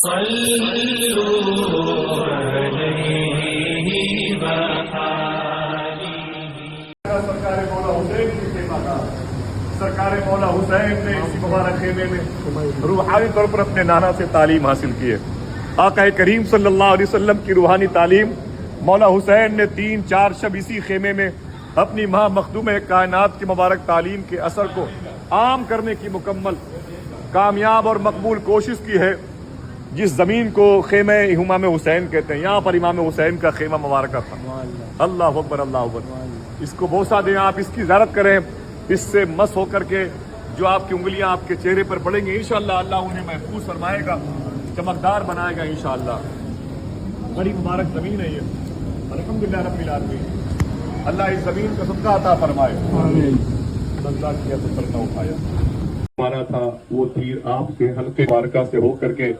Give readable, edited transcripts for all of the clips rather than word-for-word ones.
سرکار مولا حسین کی خیمہ کا سرکار مولا حسین نے اسی مبارک خیمے میں روحانی طور پر اپنے نانا سے تعلیم حاصل کی ہے. آقا کریم صلی اللہ علیہ وسلم کی روحانی تعلیم مولا حسین نے 3-4 شب اسی خیمے میں اپنی ماں مخدوم کائنات کی مبارک تعلیم کے اثر کو عام کرنے کی مکمل کامیاب اور مقبول کوشش کی ہے. جس زمین کو خیمہ امام حسین کہتے ہیں، یہاں پر امام حسین کا خیمہ مبارکہ تھا. اللہ اکبر اللہ اکبر. اس کو بوسہ دیں، آپ اس کی زیارت کریں، اس سے مس ہو کر کے جو آپ کی انگلیاں آپ کے چہرے پر پڑیں گے انشاءاللہ اللہ انہیں محفوظ فرمائے گا، چمکدار بنائے گا انشاءاللہ. بڑی مبارک زمین ہے یہ، الحمدللہ رب العالمین. اللہ اس زمین کا صدقہ عطا فرمائے. اللہ کیا تو سر نہ اٹھایا مارا تھا وہ تیر آپ کے حلقے مبارکہ سے ہو کر کے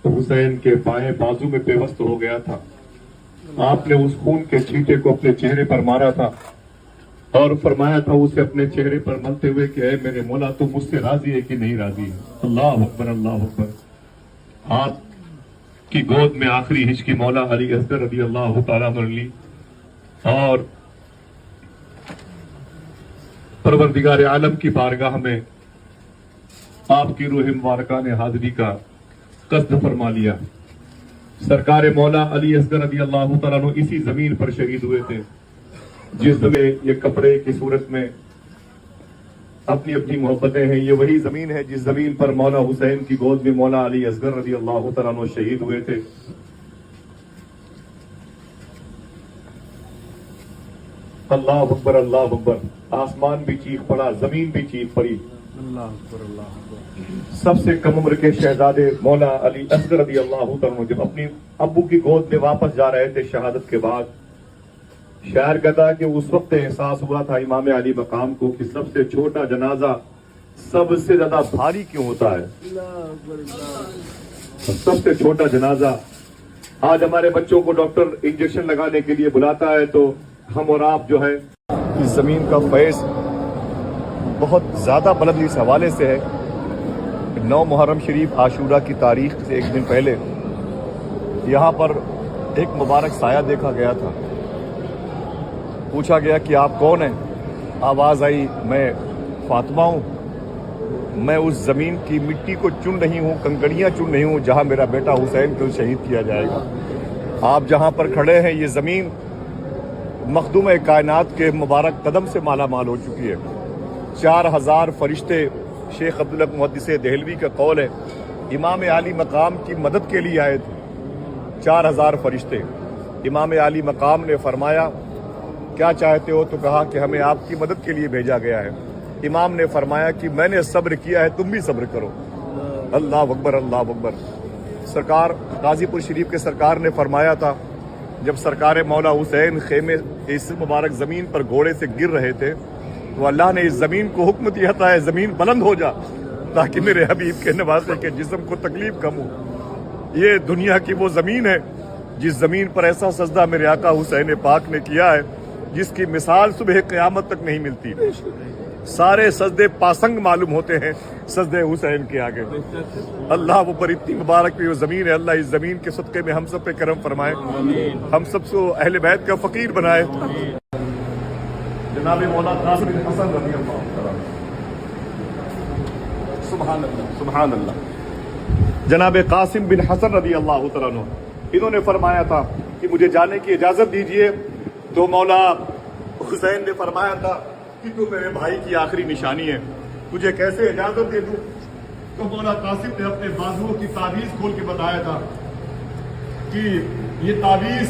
حسین کے بائیں بازو میں پیوست ہو گیا تھا. آپ نے اس خون کے چھینٹے کو اپنے چہرے پر مارا تھا اور فرمایا تھا اسے اپنے چہرے پر ملتے ہوئے کہ اے میرے مولا تو مجھ سے راضی ہے کہ نہیں راضی ہے. اللہ اکبر اللہ اکبر. آپ کی گود میں آخری ہچ کی مولا علی اصغر رضی اللہ تعالیٰ عنہ لی اور پروردگار عالم کی بارگاہ میں آپ کی روح مبارکہ نے حاضری کا قصد فرما لیا. سرکار مولا علی اصغر رضی اللہ تعالیٰ عنہ اسی زمین پر شہید ہوئے تھے جس میں یہ کپڑے کی صورت میں اپنی اپنی محبتیں ہیں. یہ وہی زمین ہے جس زمین پر مولا حسین کی گود میں مولا علی اصغر رضی اللہ تعالیٰ عنہ شہید ہوئے تھے. اللہ اکبر اللہ اکبر. آسمان بھی چیخ پڑا، زمین بھی چیخ پڑی. اللہ اکبر اللہ اکبر. سب سے کم عمر کے شہزادے مولا علی اصغر رضی اللہ تعالیٰ عنہ جب اپنی ابو کی گود میں واپس جا رہے تھے شہادت کے بعد، شاعر کہتا ہے کہ اس وقت احساس ہوا تھا امام علی مقام کو کہ سب سے چھوٹا جنازہ سب سے زیادہ بھاری کیوں ہوتا ہے. سب سے چھوٹا جنازہ. آج ہمارے بچوں کو ڈاکٹر انجیکشن لگانے کے لیے بلاتا ہے تو ہم اور آپ جو ہے اس زمین کا فیض بہت زیادہ بلند اس حوالے سے ہے. 9 محرم شریف عاشورہ کی تاریخ سے ایک دن پہلے یہاں پر ایک مبارک سایہ دیکھا گیا تھا. پوچھا گیا کہ آپ کون ہیں؟ آواز آئی میں فاطمہ ہوں. میں اس زمین کی مٹی کو چن رہی ہوں، کنکڑیاں چن رہی ہوں جہاں میرا بیٹا حسین کو شہید کیا جائے گا. آپ جہاں پر کھڑے ہیں یہ زمین مخدوم کائنات کے مبارک قدم سے مالا مال ہو چکی ہے. 4000 فرشتے، شیخ عبدالحق محدث دہلوی کا قول ہے، امام علی مقام کی مدد کے لیے آئے تھے. 4000 فرشتے. امام علی مقام نے فرمایا کیا چاہتے ہو؟ تو کہا کہ ہمیں آپ کی مدد کے لیے بھیجا گیا ہے. امام نے فرمایا کہ میں نے صبر کیا ہے، تم بھی صبر کرو. اللہ اکبر اللہ اکبر. سرکار غازی پور شریف کے سرکار نے فرمایا تھا جب سرکار مولا حسین خیمے اس مبارک زمین پر گھوڑے سے گر رہے تھے تو اللہ نے اس زمین کو حکم دیا تھا ہے زمین بلند ہو جا تاکہ میرے حبیب کے نواسے کے جسم کو تکلیف کم ہو. یہ دنیا کی وہ زمین ہے جس زمین پر ایسا سجدہ میرے آقا حسین پاک نے کیا ہے جس کی مثال صبح قیامت تک نہیں ملتی. سارے سجدے پاسنگ معلوم ہوتے ہیں سجدے حسین کے آگے. اللہ وہ پر اتنی مبارک بھی وہ زمین ہے. اللہ اس زمین کے صدقے میں ہم سب پہ کرم فرمائے، ہم سب کو اہل بیت کا فقیر بنائے. جناب مولا قاسم بن حسن رضی اللہ تعالیٰ. سبحان اللہ سبحان اللہ. جناب قاسم بن حسن رضی اللہ تعالیٰ عنہ انہوں نے فرمایا تھا کہ مجھے جانے کی اجازت دیجیے. تو مولا حسین نے فرمایا تھا کہ تو میرے بھائی کی آخری نشانی ہے، تجھے کیسے اجازت دے دوں؟ تو مولا قاسم نے اپنے بازوؤں کی تعویذ کھول کے بتایا تھا کہ یہ تعویذ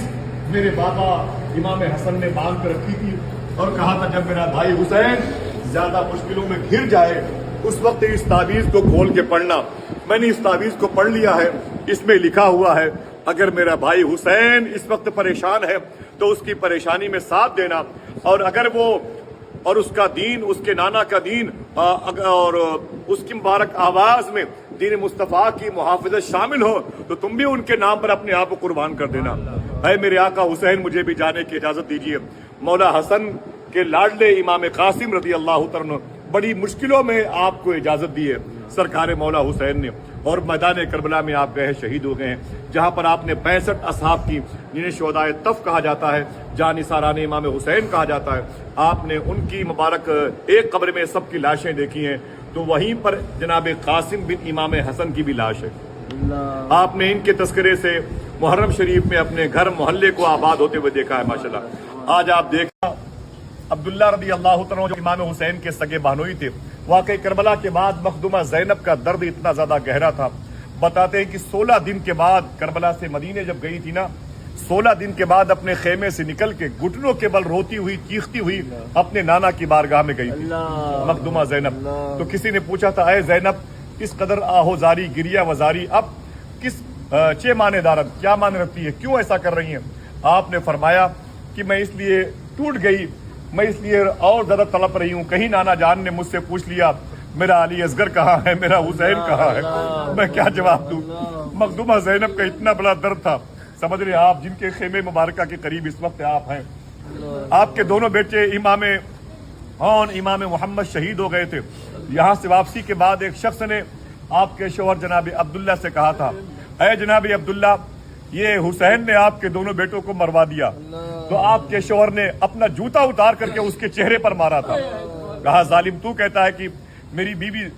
میرے بابا امام حسن نے باندھ کر رکھی تھی اور کہا تھا جب میرا بھائی حسین زیادہ مشکلوں میں گھر جائے اس وقت اس تعویذ کو کھول کے پڑھنا. میں نے اس تعویذ کو پڑھ لیا ہے. اس میں لکھا ہوا ہے اگر میرا بھائی حسین اس وقت پریشان ہے تو اس کی پریشانی میں ساتھ دینا، اور اگر وہ اور اس کا دین، اس کے نانا کا دین اور اس کی مبارک آواز میں دین مصطفیٰ کی محافظت شامل ہو تو تم بھی ان کے نام پر اپنے آپ کو قربان کر دینا. اے میرے آقا حسین مجھے بھی جانے کی اجازت دیجیے. مولا حسن کے لاڈلے امام قاسم رضی اللہ تعالیٰ عنہ بڑی مشکلوں میں آپ کو اجازت دی ہے. سرکار مولا حسین نے اور میدان کربلا میں آپ گئے شہید ہو گئے ہیں، جہاں پر آپ نے 65 اصحاب کی جنہیں شہدائے طف کہا جاتا ہے، جاں نثاران امام حسین کہا جاتا ہے، آپ نے ان کی مبارک ایک قبر میں سب کی لاشیں دیکھی ہیں، تو وہیں پر جناب قاسم بن امام حسن کی بھی لاش ہے۔ آپ نے ان کے تذکرے سے محرم شریف میں اپنے گھر محلے کو آباد ہوتے ہوئے دیکھا ہے ماشاءاللہ۔ آج آپ دیکھا عبداللہ رضی اللہ تعالیٰ جو امام حسین کے سگے بہنوئی تھے، واقعی کربلا کے بعد مخدومہ زینب کا درد اتنا زیادہ گہرا تھا، بتاتے ہیں کہ 16 دن کے بعد کربلا سے مدینے جب گئی تھی نا، 16 دن کے بعد اپنے خیمے سے نکل کے گھٹنوں کے بل روتی ہوئی چیختی ہوئی اپنے نانا کی بارگاہ میں گئی تھی مخدومہ زینب۔ تو کسی نے پوچھا تھا اے زینب اس قدر آہوزاری گریہ وزاری اب کس چے مانے دارت کیا مانے رکھتی ہے، کیوں ایسا کر رہی ہیں؟ آپ نے فرمایا کہ میں اس لیے ٹوٹ گئی، میں اس لیے اور زیادہ تڑپ رہی ہوں، کہیں نانا جان نے مجھ سے پوچھ لیا میرا علی اصغر کہاں ہے، میرا حسین کہاں ہے، میں کیا جواب دوں؟ مخدومہ زینب کا اتنا بڑا درد تھا، سمجھ رہے آپ، جن کے خیمے مبارکہ کے قریب اس وقت آپ ہیں۔ آپ کے دونوں بیٹے امام محمد شہید ہو گئے تھے۔ یہاں سے واپسی کے بعد ایک شخص نے آپ کے شوہر جناب عبداللہ سے کہا تھا اے جناب عبداللہ یہ حسین نے آپ کے دونوں بیٹوں کو مروا دیا، تو آپ کے شوہر نے اپنا جوتا اتار کر کے اس کے چہرے پر مارا تھا، کہا ظالم تو کہتا ہے کہ میری بیوی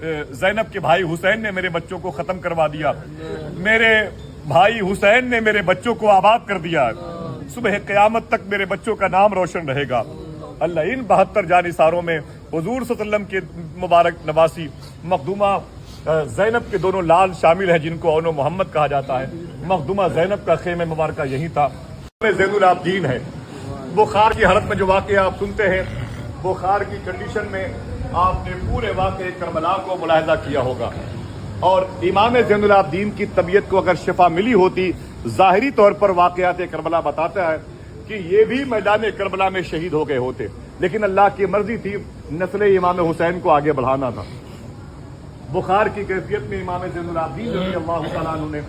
زینب کے بھائی حسین نے میرے بچوں کو ختم کروا دیا، میرے بھائی حسین نے میرے بچوں کو آباد کر دیا، صبح قیامت تک میرے بچوں کا نام روشن رہے گا۔ اللہ ان 72 جانثاروں میں حضور صلی اللہ علیہ وسلم کے مبارک نواسی مخدومہ زینب کے دونوں لال شامل ہیں، جن کو اون محمد کہا جاتا ہے۔ مخدومہ زینب کا خیمہ مبارکہ یہی تھا۔ زین العابدین ہے، بخار کی حالت میں جو واقعہ آپ سنتے ہیں، بخار کی کنڈیشن میں آپ نے پورے واقعے کربلا کو ملاحظہ کیا ہوگا، اور امام زین العابدین کی طبیعت کو اگر شفا ملی ہوتی، ظاہری طور پر واقعات کربلا بتاتا ہے کہ یہ بھی میدان کربلا میں شہید ہو گئے ہوتے، لیکن اللہ کی مرضی تھی، نسل امام حسین کو آگے بڑھانا تھا۔ بخار کی کیفیت میں امام زین العابدین رضی اللہ تعالیٰ عنہ نے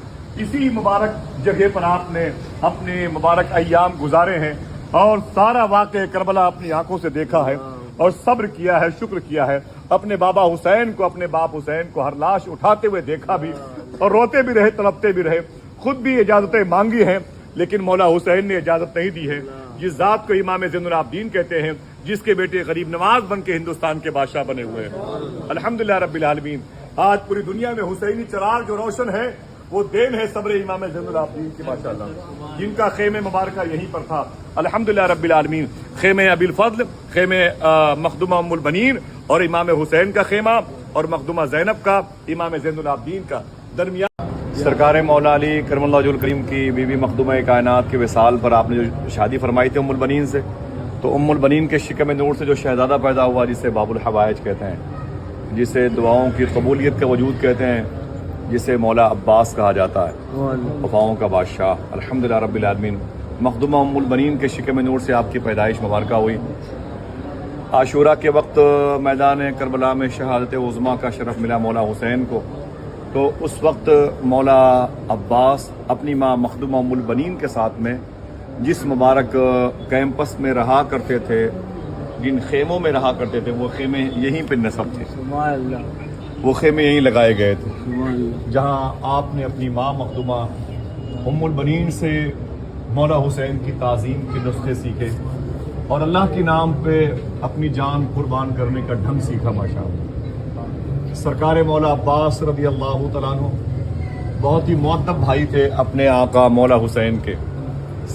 اسی مبارک جگہ پر آپ نے اپنے مبارک ایام گزارے ہیں، اور سارا واقعہ کربلا اپنی آنکھوں سے دیکھا ہے، اور صبر کیا ہے، شکر کیا ہے، اپنے بابا حسین کو، اپنے باپ حسین کو ہر لاش اٹھاتے ہوئے دیکھا بھی، اور روتے بھی رہے، تڑپتے بھی رہے، خود بھی اجازتیں مانگی ہیں، لیکن مولا حسین نے اجازت نہیں دی ہے۔ جس ذات کو امام زین العابدین کہتے ہیں، جس کے بیٹے غریب نواز بن کے ہندوستان کے بادشاہ بنے ہوئے ہیں، الحمدللہ رب العالمین۔ آج پوری دنیا میں حسینی چراغ جو روشن ہے، وہ دین ہے صبر امام زین العابدین کی ماشاءاللہ، جن کا خیمہ مبارکہ یہیں پر تھا، الحمدللہ رب العالمین۔ خیمہ ابی الفضل، خیمہ مخدومہ ام البنین، اور امام حسین کا خیمہ، اور مخدومہ زینب کا، امام زین العابدین کا درمیان۔ سرکار مولا علی کرم اللہ وجہہ الکریم کی بیوی مخدومہ کائنات کے وصال پر آپ نے جو شادی فرمائی تھی ام البنین سے، تو ام البنین کے شکم نور سے جو شہزادہ پیدا ہوا، جسے باب الحوائج کہتے ہیں، جسے دعاؤں کی قبولیت کا وجود کہتے ہیں، جسے مولا عباس کہا جاتا ہے، وفاؤں کا بادشاہ، الحمدللہ رب العالمین۔ مخدومہ ام البنین کے شکم نور سے آپ کی پیدائش مبارکہ ہوئی۔ عاشورہ کے وقت میدان کربلا میں شہادت عظمیٰ کا شرف ملا مولا حسین کو، تو اس وقت مولا عباس اپنی ماں مخدومہ ام البنین کے ساتھ میں جس مبارک کیمپس میں رہا کرتے تھے، جن خیموں میں رہا کرتے تھے، وہ خیمے یہیں پہ نصب تھے، وہ خیمے یہیں لگائے گئے تھے، جہاں آپ نے اپنی ماں مخدومہ ام البنین سے مولا حسین کی تعظیم کے نسخے سیکھے، اور اللہ کے نام پہ اپنی جان قربان کرنے کا ڈھنگ سیکھا ماشاءاللہ۔ سرکار مولا عباس رضی اللہ تعالیٰ عنہ بہت ہی مؤدب بھائی تھے اپنے آقا مولا حسین کے،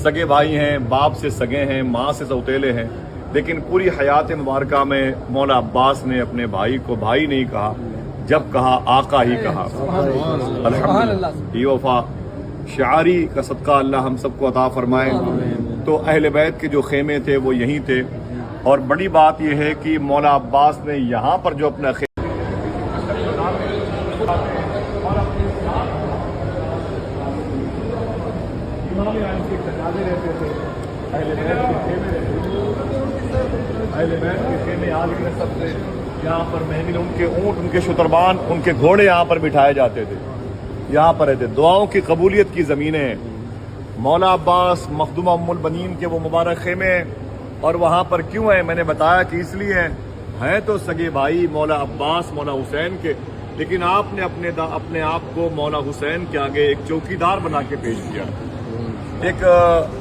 سگے بھائی ہیں، باپ سے سگے ہیں، ماں سے سوتیلے ہیں، لیکن پوری حیات مبارکہ میں مولا عباس نے اپنے بھائی کو بھائی نہیں کہا، جب کہا آقا ہی کہا، الحمدللہ۔ یہ وفا شعاری کا صدقہ اللہ ہم سب کو عطا فرمائے۔ تو اہل بیت کے جو خیمے تھے وہ یہیں تھے، اور بڑی بات یہ ہے کہ مولا عباس نے یہاں پر جو اپنا یہاں پر محمل ان کے اونٹ، ان کے شتربان، ان کے گھوڑے یہاں پر بٹھائے جاتے تھے، یہاں پر رہتے، دعاؤں کی قبولیت کی زمینیں۔ مولا عباس مخدومہ ام البنین کے وہ مبارک خیمے، اور وہاں پر کیوں ہیں میں نے بتایا کہ اس لیے ہیں تو سگے بھائی مولا عباس مولا حسین کے، لیکن آپ نے اپنے آپ کو مولا حسین کے آگے ایک چوکیدار بنا کے پیش کیا، ایک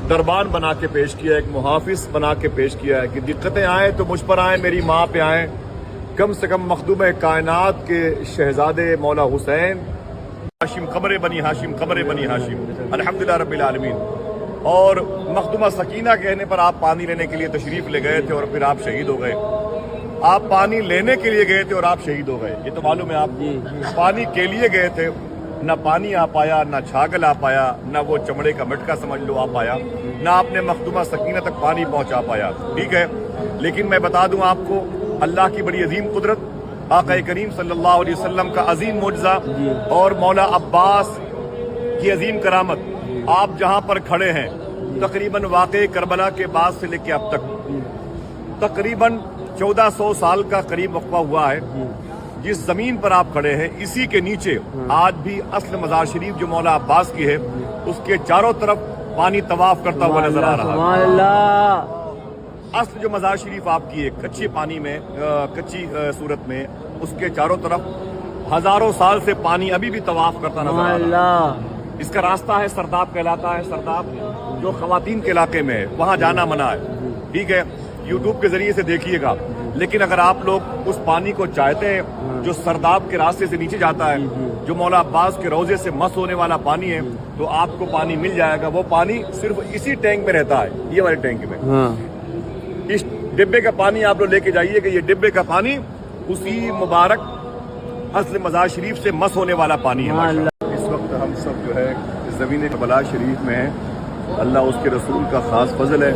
دربان بنا کے پیش کیا، ایک محافظ بنا کے پیش کیا ہے کہ دقتیں آئیں تو مجھ پر آئیں، میری ماں پہ آئیں، کم سے کم مخدوم کائنات کے شہزادے مولا حسین ہاشم قمر بنی ہاشم قمر بنی ہاشم الحمدللہ رب العالمین۔ اور مخدومہ سکینہ کہنے پر آپ پانی لینے کے لیے تشریف لے گئے تھے اور پھر آپ شہید ہو گئے۔ آپ پانی لینے کے لیے گئے تھے اور آپ شہید ہو گئے، یہ تو معلوم ہے آپ کو۔ پانی کے لیے گئے تھے، نہ پانی آ پایا، نہ چھاگل آ پایا، نہ وہ چمڑے کا مٹکا سمجھ لو آ پایا، نہ آپ نے مخدومہ سکینہ تک پانی پہنچا پایا، ٹھیک ہے۔ لیکن میں بتا دوں آپ کو اللہ کی بڑی عظیم قدرت، آقا کریم صلی اللہ علیہ وسلم کا عظیم معجزہ اور مولا عباس کی عظیم کرامت۔ آپ جہاں پر کھڑے ہیں تقریباً واقع کربلا کے بعد سے لے کے اب تک تقریباً 1400 سال کا قریب وقفہ ہوا ہے۔ جس زمین پر آپ کھڑے ہیں اسی کے نیچے آج بھی اصل مزار شریف جو مولا عباس کی ہے اس کے چاروں طرف پانی طواف کرتا ہوا نظر آ رہا ہے۔ اصل جو مزار شریف آپ کی ہے کچی پانی میں، کچی صورت میں، اس کے چاروں طرف ہزاروں سال سے پانی ابھی بھی طواف کرتا نظر آ رہا ہے۔ اس کا راستہ ہے سرداب کہلاتا ہے، سرداب جو خواتین کے علاقے میں ہے، وہاں جانا منع ہے، ٹھیک ہے۔ یوٹیوب کے ذریعے سے دیکھیے گا، لیکن اگر آپ لوگ اس پانی کو چاہتے ہیں جو سرداب کے راستے سے نیچے جاتا ہے، جو مولا عباس کے روضے سے مس ہونے والا پانی ہے، تو آپ کو پانی مل جائے گا۔ وہ پانی صرف اسی ٹینک میں رہتا ہے، یہ والے ٹینک میں۔ اس ڈبے کا پانی آپ لوگ لے کے جائیے کہ یہ ڈبے کا پانی اسی مبارک اصل مزار شریف سے مس ہونے والا پانی ہے ماشاءاللہ۔ اس وقت ہم سب جو ہے زمین کربلا شریف میں ہیں، اللہ اس کے رسول کا خاص فضل ہے،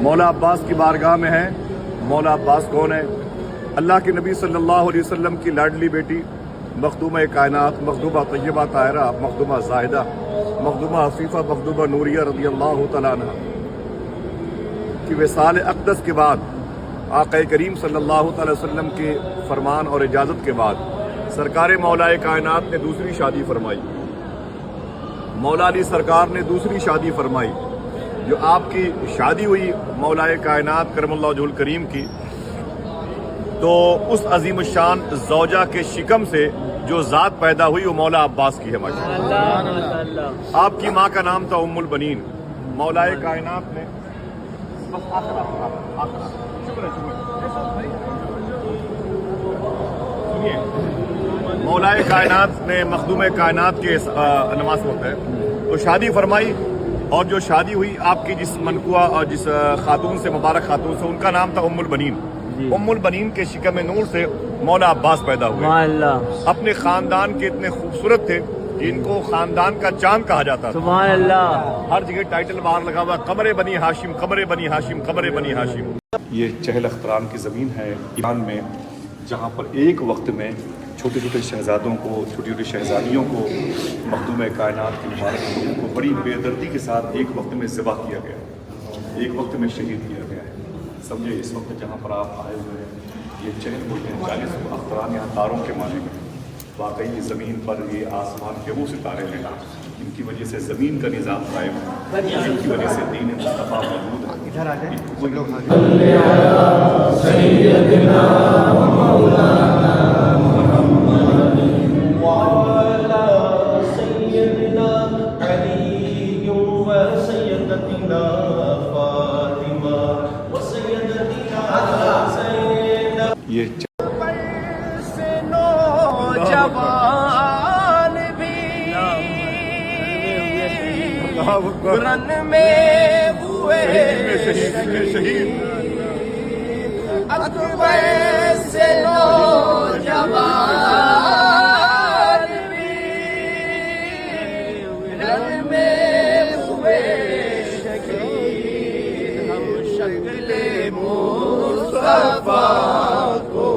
مولا عباس کی بارگاہ میں ہے۔ مولا عباس کون ہے؟ اللہ کے نبی صلی اللہ علیہ وسلم کی لاڈلی بیٹی، مخدومہ کائنات، مخدومہ طیبہ طاہرہ، مخدومہ زاہدہ، مخدومہ عفیفہ، مخدومہ نوریہ رضی اللہ تعالیٰ عنہ کی وصال اقدس کے بعد، آقا کریم صلی اللہ تعالی وسلم کے فرمان اور اجازت کے بعد سرکار مولا کائنات نے دوسری شادی فرمائی۔ مولا علی سرکار نے دوسری شادی فرمائی۔ جو آپ کی شادی ہوئی مولا کائنات کرم اللہ وجہہ الکریم کی، تو اس عظیم الشان زوجہ کے شکم سے جو ذات پیدا ہوئی وہ مولا عباس کی ہے ماشاءاللہ۔ آپ کی ماں کا نام تھا ام البنین۔ مولا کائنات نے مولا کائنات نے مخدوم کائنات کے نماز وقت ہے تو شادی فرمائی، اور جو شادی ہوئی آپ کی جس منقوہ اور جس خاتون سے، مبارک خاتون سے، ان کا نام تھا ام البنین۔ ام البنین کے شکم نور سے مولا عباس پیدا ہوئے۔ اپنے خاندان کے اتنے خوبصورت تھے کہ ان کو خاندان کا چاند کہا جاتا تھا۔ سبحان اللہ۔ ہر جگہ ٹائٹل باہر لگا ہوا قمر بنی ہاشم، قمر بنی ہاشم، قمر بنی ہاشم۔ یہ چہل اختران کی زمین ہے ایران میں، جہاں پر ایک وقت میں چھوٹے چھوٹے شہزادوں کو، چھوٹی چھوٹی شہزادیوں کو، مخدوم کائنات کے مبارک لوگوں کو بڑی بے دردی کے ساتھ ایک وقت میں ذبح کیا گیا، ایک وقت میں شہید کیا گیا ہے۔ سمجھے اس وقت جہاں پر آپ آئے ہوئے ہیں یہ چہل بولتے ہیں 40 اختران، یہاں تاروں کے معنی میں واقعی یہ زمین پر یہ آسمان کے وہ ستارے ہیں ان کی وجہ سے زمین کا نظام قائم ہے، ان کی وجہ سے دین مصطفیٰ موجود ہے۔ ادھر آ جائیں سب لوگ۔ یہ جوان بھی رن میں ہوئے شہید، اکبر سے نوجوان بھی رن میں ہوئے شہید، ہم شکل مصطفیٰ کو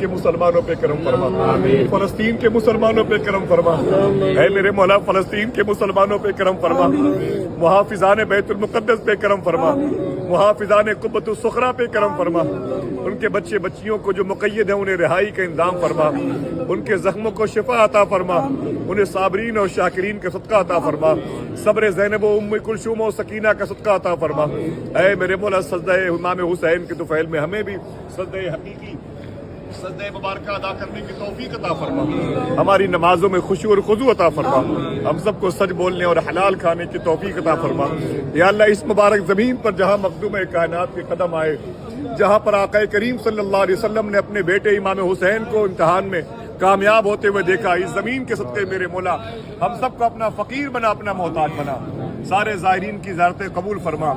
کے مسلمانوں پہ کرم فرما، فلسطین کے مسلمانوں پہ کرم فرما، اے میرے مولا فلسطین کے مسلمانوں پہ کرم فرما، محافظان بیت المقدس پہ کرم فرما، محافظان قبۃ الصخرہ پہ کرم فرما، ان کے بچے بچیوں کو جو مقید ہیں انہیں رہائی کا انتظام فرما، ان کے زخموں کو شفا عطا فرما، انہیں صابرین اور شاکرین کا صدقہ عطا فرما، صبر زینب و ام کلثوم و سکینہ کا صدقہ عطا فرما، اے میرے مولا سجدہ امام حسین کے طفیل میں ہمیں بھی سجدہ حقیقی سجدہ مبارکہ ادا کرنے کی توفیق عطا فرما، ہماری نمازوں میں خشوع اور خضوع عطا فرما، ہم سب کو سچ بولنے اور حلال کھانے کی توفیق عطا فرما، یا اللہ اس مبارک زمین پر جہاں مخدوم کائنات کے قدم آئے، جہاں پر آقا کریم صلی اللہ علیہ وسلم نے اپنے بیٹے امام حسین کو امتحان میں کامیاب ہوتے ہوئے دیکھا، اس زمین کے صدقے میرے مولا ہم سب کو اپنا فقیر بنا، اپنا محتاج بنا، سارے زائرین کی زیارتیں قبول فرما۔